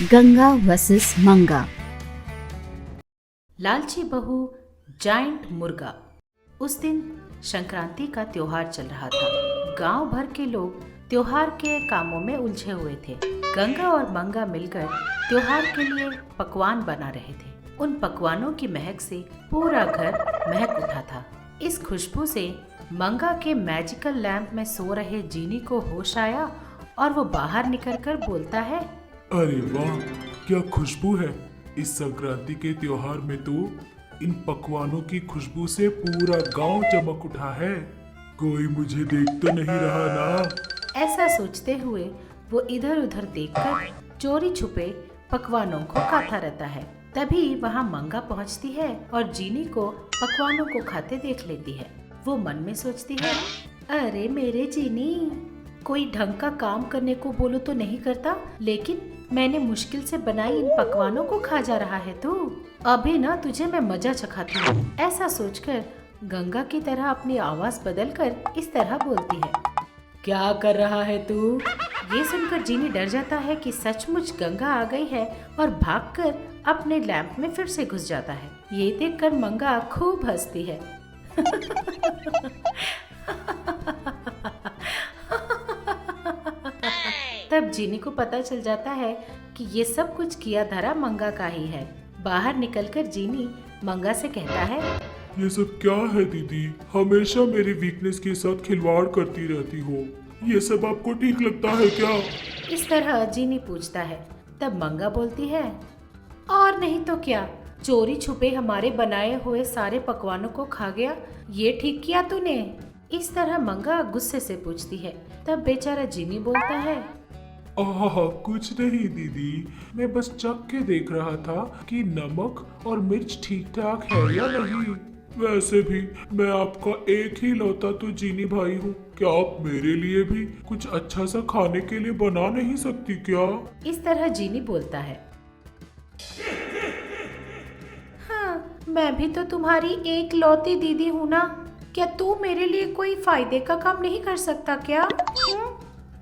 Ganga versus मंगा। लालची बहू जायंट मुर्गा। उस दिन संक्रांति का त्योहार चल रहा था। गांव भर के लोग त्योहार के कामों में उलझे हुए थे। गंगा और मंगा मिलकर त्योहार के लिए पकवान बना रहे थे। उन पकवानों की महक से पूरा घर महक उठा था। इस खुशबू से मंगा के मैजिकल लैंप में सो रहे जीनी को होश आया और वो बाहर निकलकर बोलता है, अरे वाह, क्या खुशबू है। इस संक्रांति के त्योहार में तो इन पकवानों की खुशबू से पूरा गांव चमक उठा है। कोई मुझे देख तो नहीं रहा ना। ऐसा सोचते हुए वो इधर उधर देखकर चोरी छुपे पकवानों को खाता रहता है। तभी वहाँ मंगा पहुँचती है और जीनी को पकवानों को खाते देख लेती है। वो मन में सोचती है, अरे मेरे जीनी, कोई ढंग का काम करने को बोलो तो नहीं करता, लेकिन मैंने मुश्किल से बनाई इन पकवानों को खा जा रहा है तू। अभी ना तुझे मैं मजा चखाती हूँ। ऐसा सोचकर गंगा की तरह अपनी आवाज बदलकर इस तरह बोलती है, क्या कर रहा है तू? ये सुनकर जीनी डर जाता है कि सचमुच गंगा आ गई है और भागकर अपने लैंप में फिर से घुस जाता है। ये देखकर मंगा खूब हंसती है। तब जीनी को पता चल जाता है कि ये सब कुछ किया धरा मंगा का ही है। बाहर निकलकर जीनी मंगा से कहता है, ये सब क्या है दीदी? हमेशा मेरी वीकनेस के साथ खिलवाड़ करती रहती हो। ये सब आपको ठीक लगता है क्या? इस तरह जीनी पूछता है। तब मंगा बोलती है, और नहीं तो क्या, चोरी छुपे हमारे बनाए हुए सारे पकवानों को खा गया, ये ठीक किया तूने? इस तरह मंगा गुस्से से पूछती है। तब बेचारा जीनी बोलता है, आह, कुछ नहीं दीदी, मैं बस चख के देख रहा था कि नमक और मिर्च ठीक ठाक है या नहीं। वैसे भी मैं आपका एक ही लौता तो जीनी भाई हूँ। क्या आप मेरे लिए भी कुछ अच्छा सा खाने के लिए बना नहीं सकती क्या? इस तरह जीनी बोलता है, हाँ, मैं भी तो तुम्हारी एक लौती दीदी हूँ ना। क्या तू मेरे लिए कोई फायदे का काम नहीं कर सकता क्या?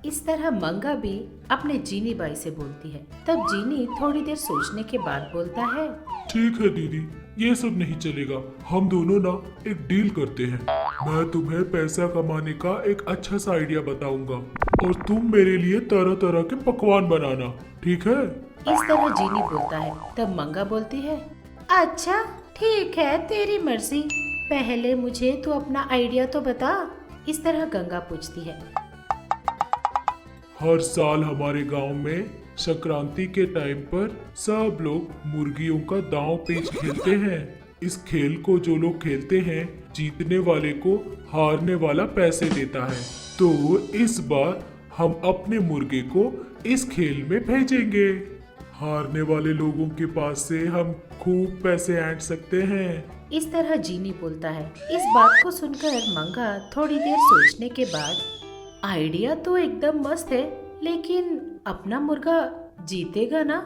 इस तरह मंगा भी अपने जीनी बाई से बोलती है। तब जीनी थोड़ी देर सोचने के बाद बोलता है, ठीक है दीदी, ये सब नहीं चलेगा। हम दोनों ना एक डील करते हैं। मैं तुम्हें पैसा कमाने का एक अच्छा सा आइडिया बताऊंगा और तुम मेरे लिए तरह तरह के पकवान बनाना, ठीक है? इस तरह जीनी बोलता है। तब मंगा बोलती है, अच्छा ठीक है, तेरी मर्जी, पहले मुझे तू अपना आइडिया तो बता। इस तरह गंगा पूछती है, हर साल हमारे गांव में संक्रांति के टाइम पर सब लोग मुर्गियों का दांव पेच खेलते हैं। इस खेल को जो लोग खेलते हैं, जीतने वाले को हारने वाला पैसे देता है। तो इस बार हम अपने मुर्गे को इस खेल में भेजेंगे। हारने वाले लोगों के पास से हम खूब पैसे ऐंठ सकते हैं। इस तरह जीनी बोलता है। इस बात को सुनकर मंगा थोड़ी देर सोचने के बाद, आइडिया तो एकदम मस्त है, लेकिन अपना मुर्गा जीतेगा ना?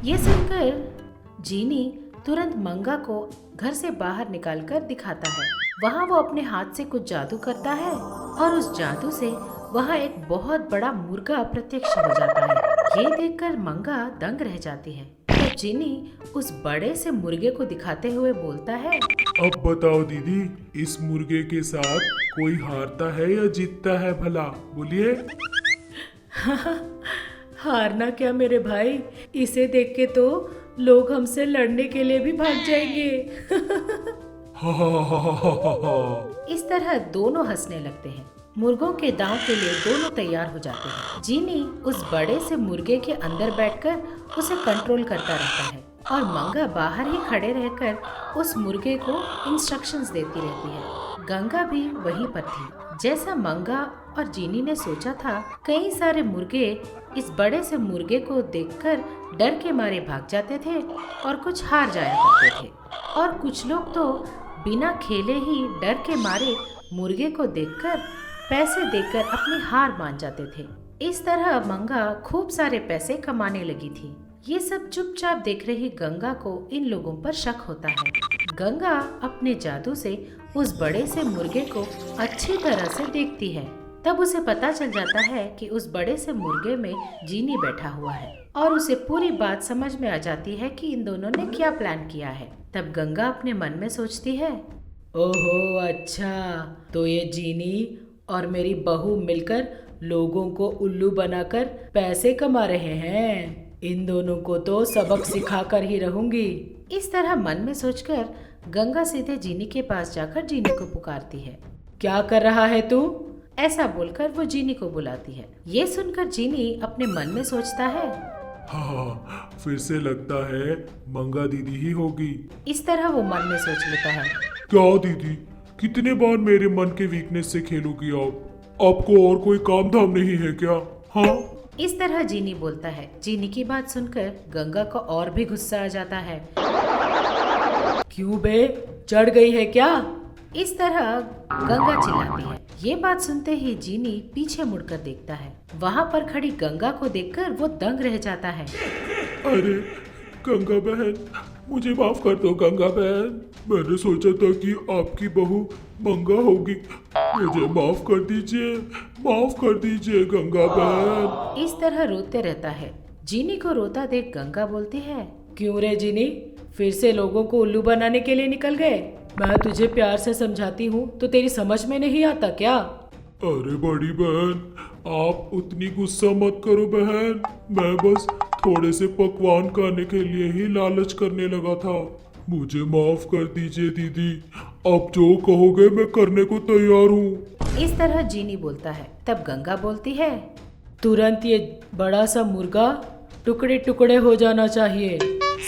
ये सुनकर जीनी तुरंत मंगा को घर से बाहर निकालकर दिखाता है। वहाँ वो अपने हाथ से कुछ जादू करता है और उस जादू से वहाँ एक बहुत बड़ा मुर्गा प्रत्यक्ष हो जाता है। ये देखकर मंगा दंग रह जाती है। तो जीनी उस बड़े से मुर्गे को दिखाते हुए बोलता है, अब बताओ दीदी, इस मुर्गे के साथ कोई हारता है या जीतता है भला? बोलिए। हारना क्या मेरे भाई, इसे देख के तो लोग हमसे लड़ने के लिए भी भाग जाएंगे। हा हा हा हा हा हा हा। इस तरह दोनों हंसने लगते हैं। मुर्गों के दांव के लिए दोनों तैयार हो जाते हैं। जीनी उस बड़े से मुर्गे के अंदर बैठकर उसे कंट्रोल करता रहता है और मंगा बाहर ही खड़े रहकर उस मुर्गे को इंस्ट्रक्शंस देती रहती है। गंगा भी वहीं पर थी। जैसा मंगा और जीनी ने सोचा था, कई सारे मुर्गे इस बड़े से मुर्गे को देखकर डर के मारे भाग जाते थे और कुछ हार जाया करते थे, और कुछ लोग तो बिना खेले ही डर के मारे मुर्गे को देखकर पैसे देकर अपनी हार मान जाते थे। इस तरह मंगा खूब सारे पैसे कमाने लगी थी। ये सब चुपचाप देख रही गंगा को इन लोगों पर शक होता है। गंगा अपने जादू से उस बड़े से मुर्गे को अच्छी तरह से देखती है तब उसे पता चल जाता है कि उस बड़े से मुर्गे में जीनी बैठा हुआ है और उसे पूरी बात समझ में आ जाती है कि इन दोनों ने क्या प्लान किया है। तब गंगा अपने मन में सोचती है, ओहो अच्छा, तो ये जीनी और मेरी बहू मिलकर लोगों को उल्लू बनाकर पैसे कमा रहे हैं। इन दोनों को तो सबक सिखाकर ही रहूंगी। इस तरह मन में सोचकर गंगा सीधे जीनी के पास जाकर जीनी को पुकारती है। क्या कर रहा है तू? ऐसा बोलकर वो जीनी को बुलाती है। ये सुनकर जीनी अपने मन में सोचता है, हाँ, फिर से लगता है मंगा दीदी ही होगी। इस तरह वो मन में सोच लेता है। क्या दीदी, कितने बार मेरे मन के वीकनेस से खेलोगी आप? आपको और कोई काम धाम नहीं है क्या? हाँ, इस तरह जीनी बोलता है। जीनी की बात सुनकर गंगा को और भी गुस्सा आ जाता है। क्यों बे, चढ़ गई है क्या? इस तरह गंगा चिल्लाती है। ये बात सुनते ही जीनी पीछे मुड़कर देखता है। वहाँ पर खड़ी गंगा को देखकर वो दंग रह जाता है। अरे गंगा बहन, मुझे माफ कर दो गंगा बहन। मैंने सोचा था कि आपकी बहू मंगा होगी। मुझे माफ कर दीजिए गंगा बहन। इस तरह रोते रहता है। जीनी को रोता देख गंगा बोलती है, क्यों रे जीनी, फिर से लोगों को उल्लू बनाने के लिए निकल गए? मैं तुझे प्यार से समझाती हूँ तो तेरी समझ में नहीं आता क्या? अरे बड़ी बहन, आप उतनी गुस्सा मत करो बहन। मैं बस थोड़े से पकवान खाने के लिए ही लालच करने लगा था। मुझे माफ कर दीजिए दीदी। आप जो कहोगे मैं करने को तैयार हूँ। इस तरह जीनी बोलता है। तब गंगा बोलती है, तुरंत ये बड़ा सा मुर्गा टुकड़े टुकड़े हो जाना चाहिए।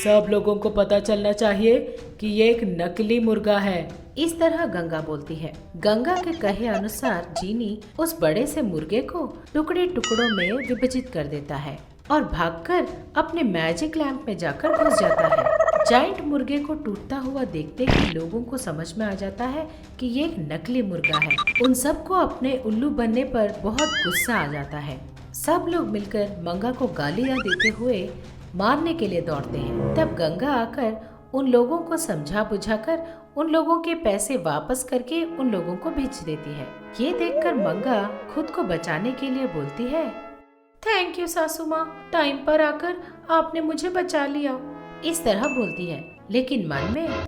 सब लोगों को पता चलना चाहिए कि ये एक नकली मुर्गा है। इस तरह गंगा बोलती है। गंगा के कहे अनुसार जीनी उस बड़े से मुर्गे को टुकड़े टुकड़ों में विभाजित कर देता है और भागकर अपने मैजिक लैंप में जाकर घुस जाता है। जाइंट मुर्गे को टूटता हुआ देखते ही लोगों को समझ में आ जाता है कि ये एक नकली मुर्गा है। उन सबको अपने उल्लू बनने पर बहुत गुस्सा आ जाता है। सब लोग मिलकर मंगा को गालियां देते हुए मारने के लिए दौड़ते हैं। तब गंगा आकर उन लोगों को समझा बुझाकर उन लोगों के पैसे वापस करके उन लोगों को भेज देती है। ये देखकर मंगा खुद को बचाने के लिए बोलती है, थैंक यू सासू माँ, टाइम पर आकर आपने मुझे बचा लिया। इस तरह बोलती है, लेकिन मन में,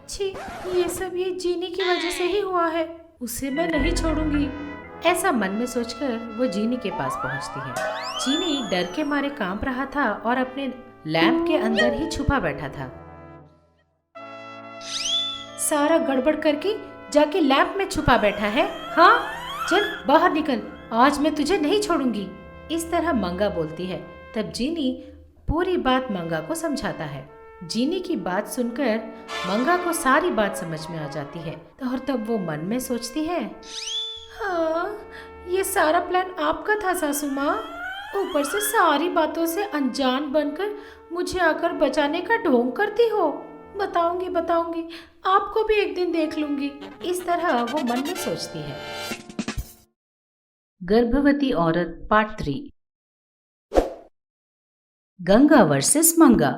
छी, ये सब ये जीनी की वजह से ही हुआ है, उसे मैं नहीं छोड़ूंगी। ऐसा मन में सोचकर वो जीनी के पास पहुंचती है। जीनी डर के मारे कांप रहा था और अपने लैंप के अंदर ही छुपा बैठा था। सारा गड़बड़ करके जाके लैंप में छुपा बैठा है। हाँ, चल बाहर निकल, आज मैं तुझे नहीं छोड़ूंगी। इस तरह मंगा बोलती है। तब जीनी पूरी बात मंगा को समझाता है। जीनी की बात सुनकर मंगा को सारी बात समझ में आ जाती है और तब वो मन में सोचती है, हाँ, ये सारा प्लान आपका था सासू माँ। ऊपर से सारी बातों से अनजान बनकर मुझे आकर बचाने का ढोंग करती हो। बताऊंगी, आपको भी एक दिन देख लूंगी। इस तरह वो मन में सोचती है। गर्भवती औरत पार्ट 3। गंगा वर्सेस मंगा।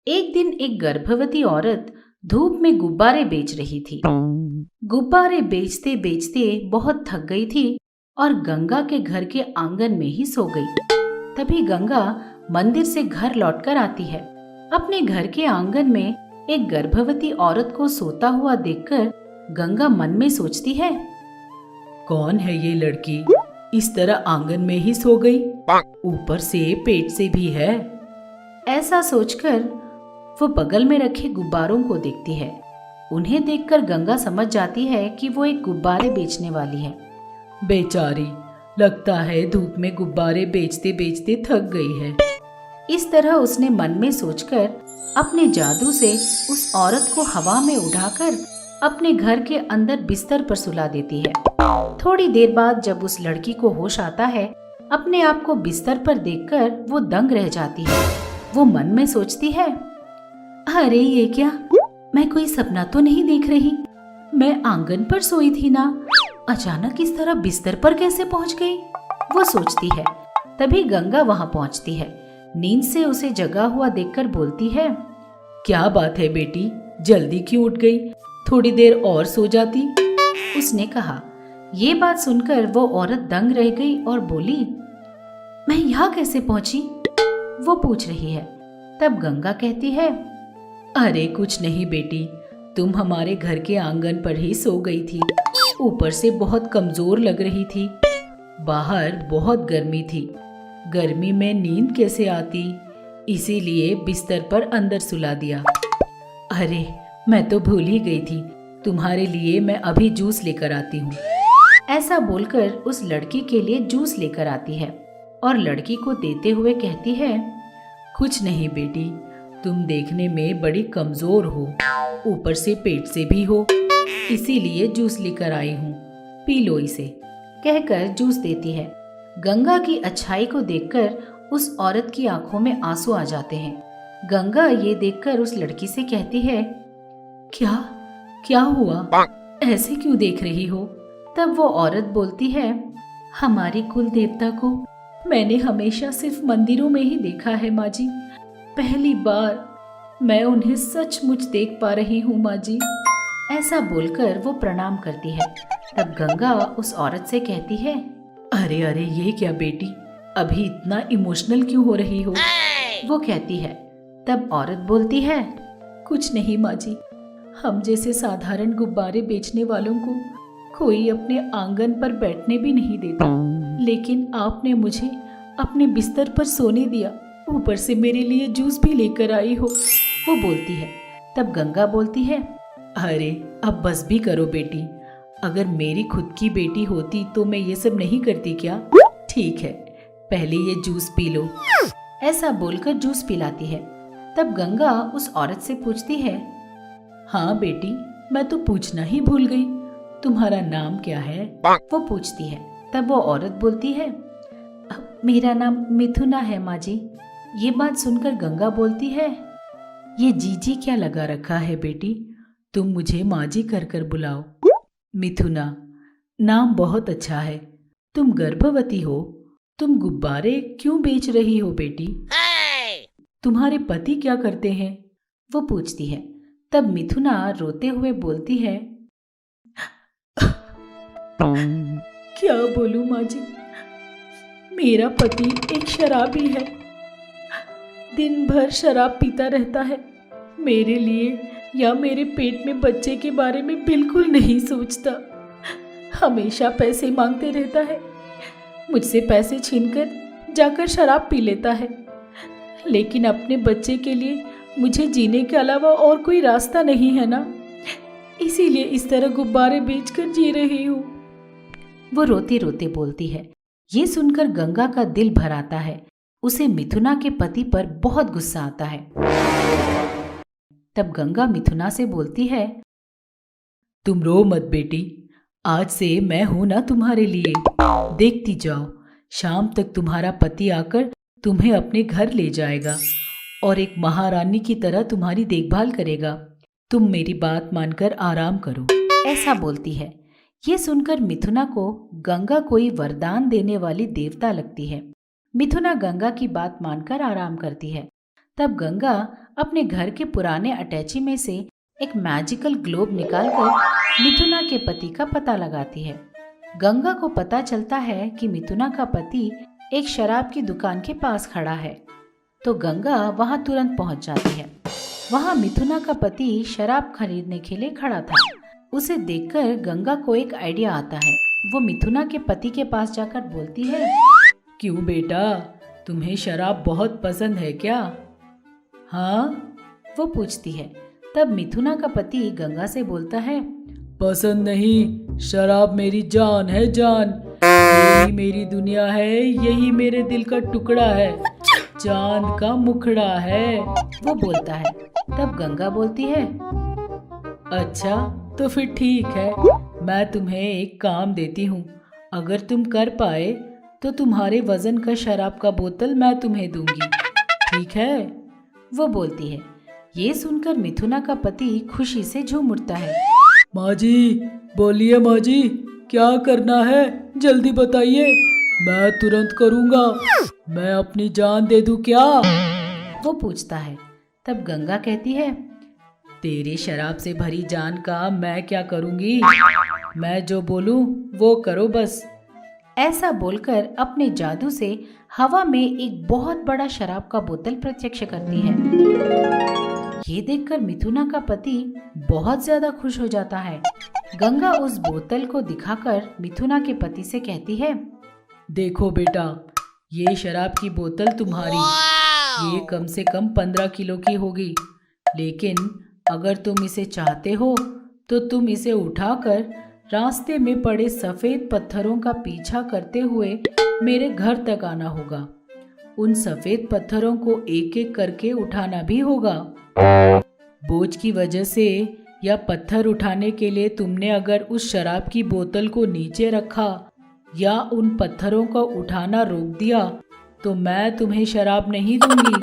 एक दिन एक गर्भवती औरत धूप में गुब्बारे बेच रही थी। गुब्बारे बेचते बेचते बहुत थक गई थी और गंगा के घर के आंगन में ही सो गई। तभी गंगा मंदिर से घर लौटकर आती है। अपने घर के आंगन में एक गर्भवती औरत को सोता हुआ देखकर गंगा मन में सोचती है, कौन है ये लड़की, इस तरह आंगन में ही सो गई, ऊपर से पेट से भी है। ऐसा सोचकर वो बगल में रखे गुब्बारों को देखती है। उन्हें देखकर गंगा समझ जाती है कि वो एक गुब्बारे बेचने वाली है। बेचारी, लगता है धूप में गुब्बारे बेचते बेचते थक गई है। इस तरह उसने मन में सोचकर अपने जादू से उस औरत को हवा में उड़ाकर अपने घर के अंदर बिस्तर पर सुला देती है। थोड़ी देर बाद जब उस लड़की को होश आता है, अपने आप को बिस्तर पर देखकर वो दंग रह जाती है। वो मन में सोचती है, अरे ये क्या, मैं कोई सपना तो नहीं देख रही। मैं आंगन पर सोई थी ना, अचानक इस तरह बिस्तर पर कैसे पहुंच गई, वो सोचती है। तभी गंगा वहां पहुंचती है। नींद से उसे जगा हुआ देखकर बोलती है, क्या बात है बेटी, जल्दी क्यों उठ गई, थोड़ी देर और सो जाती। उसने कहा। ये बात सुनकर वो औरत दंग रह गई और बोली, मैं यहाँ कैसे पहुंची? वो पूछ रही है। तब गंगा कहती है, अरे कुछ नहीं बेटी, तुम हमारे घर के आंगन पर ही सो गई थी। ऊपर से बहुत कमजोर लग रही थी, बाहर बहुत गर्मी थी। गर्मी में नींद कैसे आती, इसीलिए बिस्तर पर अंदर सुला दिया। अरे मैं तो भूल ही गई थी, तुम्हारे लिए मैं अभी जूस लेकर आती हूँ। ऐसा बोलकर उस लड़की के लिए जूस लेकर आती है और लड़की को देते हुए कहती है, कुछ नहीं बेटी, तुम देखने में बड़ी कमजोर हो, ऊपर से पेट से भी हो, इसीलिए जूस लेकर आई हूँ, पी लो इसे, कहकर जूस देती है। गंगा की अच्छाई को देखकर उस औरत की आंखों में आंसू आ जाते हैं। गंगा ये देखकर उस लड़की से कहती है, क्या क्या हुआ, ऐसे क्यों देख रही हो? तब वो औरत बोलती है, हमारी कुल देवता को मैंने हमेशा सिर्फ मंदिरों में ही देखा है माँ जी, पहली बार मैं उन्हें सचमुच देख पा रही हूँ माँ जी। ऐसा बोलकर वो प्रणाम करती है। तब गंगा उस औरत से कहती है, अरे अरे ये क्या बेटी, अभी इतना इमोशनल क्यों हो रही हो? वो कहती है। तब औरत बोलती है, कुछ नहीं माँ जी, हम जैसे साधारण गुब्बारे बेचने वालों को कोई अपने आंगन पर बैठने भी नहीं देता, लेकिन आपने मुझे अपने बिस्तर पर सोने दिया, ऊपर से मेरे लिए जूस भी लेकर आई हो। वो बोलती है। तब गंगा बोलती है, अरे अब बस भी करो बेटी, अगर मेरी खुद की बेटी होती तो मैं ये सब नहीं करती क्या? ठीक है, पहले ये जूस पी लो। ऐसा बोलकर जूस पिलाती है। तब गंगा उस औरत से पूछती है, हाँ बेटी, मैं तो पूछना ही भूल गई, तुम्हारा नाम क्या है? वो पूछती है। तब वो औरत बोलती है, मेरा नाम मिथुना है माँ जी। ये बात सुनकर गंगा बोलती है, ये जीजी क्या लगा रखा है बेटी, तुम मुझे माँ जी कर कर बुलाओ। मिथुना नाम बहुत अच्छा है, तुम गर्भवती हो, तुम गुब्बारे क्यों बेच रही हो बेटी? तुम्हारे पति क्या करते हैं? वो पूछती है। तब मिथुना रोते हुए बोलती है, क्या बोलूं माँ जी, मेरा पति एक शराबी है, दिन भर शराब पीता रहता है, मेरे लिए या मेरे पेट में बच्चे के बारे में बिल्कुल नहीं सोचता, हमेशा पैसे मांगते रहता है, मुझसे पैसे छीनकर जाकर शराब पी लेता है, लेकिन अपने बच्चे के लिए मुझे जीने के अलावा और कोई रास्ता नहीं है ना, इसीलिए इस तरह गुब्बारे बेचकर जी रही हूँ। वो रोते रोते बोलती है। ये सुनकर गंगा का दिल भर आता है, उसे मिथुना के पति पर बहुत गुस्सा आता है। तब गंगा मिथुना से बोलती है, तुम रो मत बेटी, आज से मैं हूं ना तुम्हारे लिए, देखती जाओ, शाम तक तुम्हारा पति आकर तुम्हें अपने घर ले जाएगा और एक महारानी की तरह तुम्हारी देखभाल करेगा, तुम मेरी बात मानकर आराम करो। ऐसा बोलती है। ये सुनकर मिथुना को गंगा कोई वरदान देने वाली देवता लगती है। मिथुना गंगा की बात मानकर आराम करती है। तब गंगा अपने घर के पुराने अटैची में से एक मैजिकल ग्लोब निकालकर मिथुना के पति का पता लगाती है। गंगा को पता चलता है कि मिथुना का पति एक शराब की दुकान के पास खड़ा है, तो गंगा वहां तुरंत पहुंच जाती है। वहां मिथुना का पति शराब खरीदने के लिए खड़ा था। उसे देखकर गंगा को एक आइडिया आता है। वो मिथुना के पति के पास जाकर बोलती है, क्यों बेटा, तुम्हें शराब बहुत पसंद है क्या? हाँ, वो पूछती है। तब मिथुना का पति गंगा से बोलता है, पसंद नहीं, शराब मेरी जान है, जान, यही मेरी दुनिया है, यही मेरे दिल का टुकड़ा है, चांद का मुखड़ा है। वो बोलता है। तब गंगा बोलती है, अच्छा तो फिर ठीक है, मैं तुम्हें एक काम देती हूँ, अगर तुम कर पाए तो तुम्हारे वजन का शराब का बोतल मैं तुम्हें दूंगी, ठीक है? वो बोलती है। ये सुनकर मिथुना का पति खुशी से झूम उठता है। माँ जी, बोलिए माँ जी, क्या करना है, जल्दी बताइए, मैं तुरंत करूँगा, मैं अपनी जान दे दूँ क्या? वो पूछता है। तब गंगा कहती है, तेरी शराब से भरी जान का मैं क्या करूँगी, मैं जो बोलूं वो करो बस। ऐसा बोलकर अपने जादू से हवा में एक बहुत बड़ा शराब का बोतल प्रत्यक्ष करती है। ये देखकर मिथुना का पति बहुत ज्यादा खुश हो जाता है। गंगा उस बोतल को दिखाकर मिथुना के पति से कहती है, देखो बेटा, ये शराब की बोतल तुम्हारी, ये कम से कम 15 किलो की होगी, लेकिन अगर तुम इसे चाहते हो तो तुम इसे उठाकर रास्ते में पड़े सफेद पत्थरों का पीछा करते हुए मेरे घर तक आना होगा। उन सफेद पत्थरों को एक एक करके उठाना भी होगा। बोझ की वजह से या पत्थर उठाने के लिए तुमने अगर उस शराब की बोतल को नीचे रखा या उन पत्थरों को उठाना रोक दिया तो मैं तुम्हें शराब नहीं दूंगी,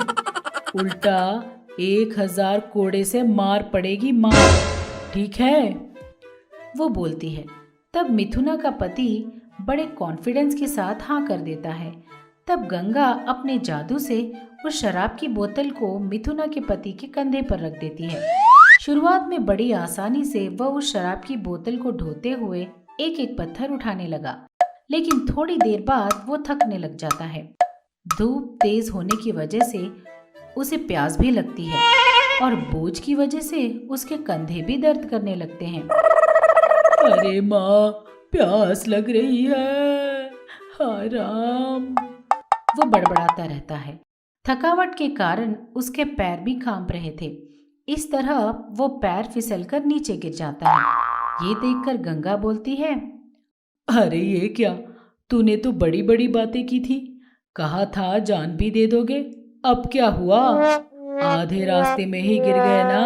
उल्टा 1000 कोड़े से मार पड़ेगी, मार, ठीक है? वो बोलती है। तब मिथुना का पति बड़े कॉन्फिडेंस के साथ हाँ कर देता है। तब गंगा अपने जादू से उस शराब की बोतल को मिथुना के पति के कंधे पर रख देती है। शुरुआत में बड़ी आसानी से वह उस शराब की बोतल को ढोते हुए एक एक पत्थर उठाने लगा, लेकिन थोड़ी देर बाद वो थकने लग जाता है। धूप तेज होने की वजह से उसे प्यास भी लगती है और बोझ की वजह से उसके कंधे भी दर्द करने लगते हैं। अरे माँ, प्यास लग रही है, हाय राम। वो बड़बड़ाता रहता है। थकावट के कारण उसके पैर भी कांप रहे थे। इस तरह वो पैर फिसलकर नीचे गिर जाता है। ये देखकर गंगा बोलती है, अरे ये क्या, तूने तो बड़ी बड़ी बातें की थी, कहा था जान भी दे दोगे, अब क्या हुआ? आधे रास्ते में ही गिर गए ना।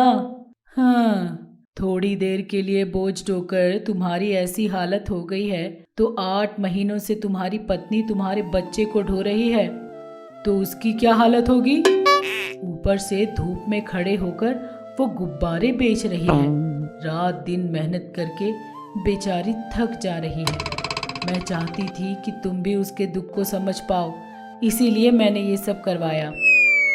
हाँ, थोड़ी देर के लिए बोझ ढोकर तुम्हारी ऐसी हालत हो गई है तो 8 महीनों से तुम्हारी पत्नी तुम्हारे बच्चे को ढो रही है तो उसकी क्या हालत होगी? ऊपर से धूप में खड़े होकर वो गुब्बारे बेच रही है, रात दिन मेहनत करके बेचारी थक जा रही है। मैं चाहती थी कि तुम भी उसके दुख को समझ पाओ, इसीलिए मैंने ये सब करवाया।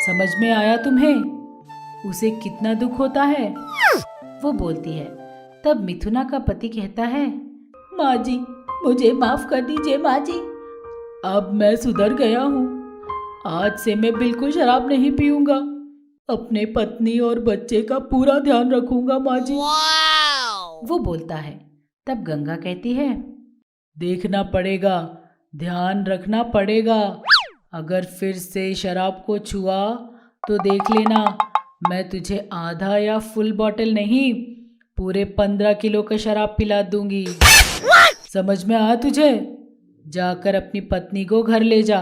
समझ में आया तुम्हें उसे कितना दुख होता है? वो बोलती है। तब मिथुना का पति कहता है, माँ जी, मुझे माफ कर दीजिए माँ जी, अब मैं सुधर गया हूँ। आज से मैं बिल्कुल शराब नहीं पीऊंगा, अपने पत्नी और बच्चे का पूरा ध्यान रखूंगा माँ जी। वो बोलता है। तब गंगा कहती है, देखना पड़ेगा, ध्यान रखना पड़ेगा, अगर फिर से शराब को छुआ तो देख लेना, मैं तुझे आधा या फुल बॉटल नहीं, पूरे 15 किलो का शराब पिला दूंगी। समझ में आया तुझे? जाकर अपनी पत्नी को घर ले जा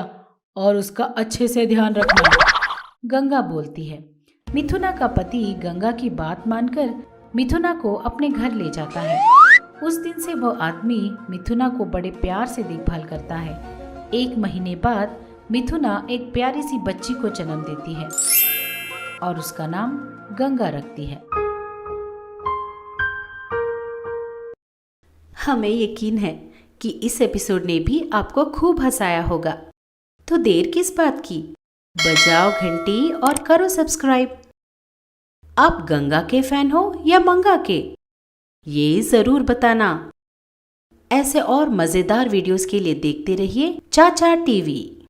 और उसका अच्छे से ध्यान रखना। गंगा बोलती है। मिथुना का पति गंगा की बात मानकर मिथुना को अपने घर ले जाता है। उस दिन से वो आदमी मिथुना को बड़े प्यार से देखभाल करता है। 1 महीने बाद मिथुना एक प्यारी सी बच्ची को जन्म देती है और उसका नाम गंगा रखती है। हमें यकीन है कि इस एपिसोड ने भी आपको खूब हंसाया होगा, तो देर किस बात की, बजाओ घंटी और करो सब्सक्राइब। आप गंगा के फैन हो या मंगा के, ये जरूर बताना। ऐसे और मजेदार वीडियोस के लिए देखते रहिए चाचा टीवी।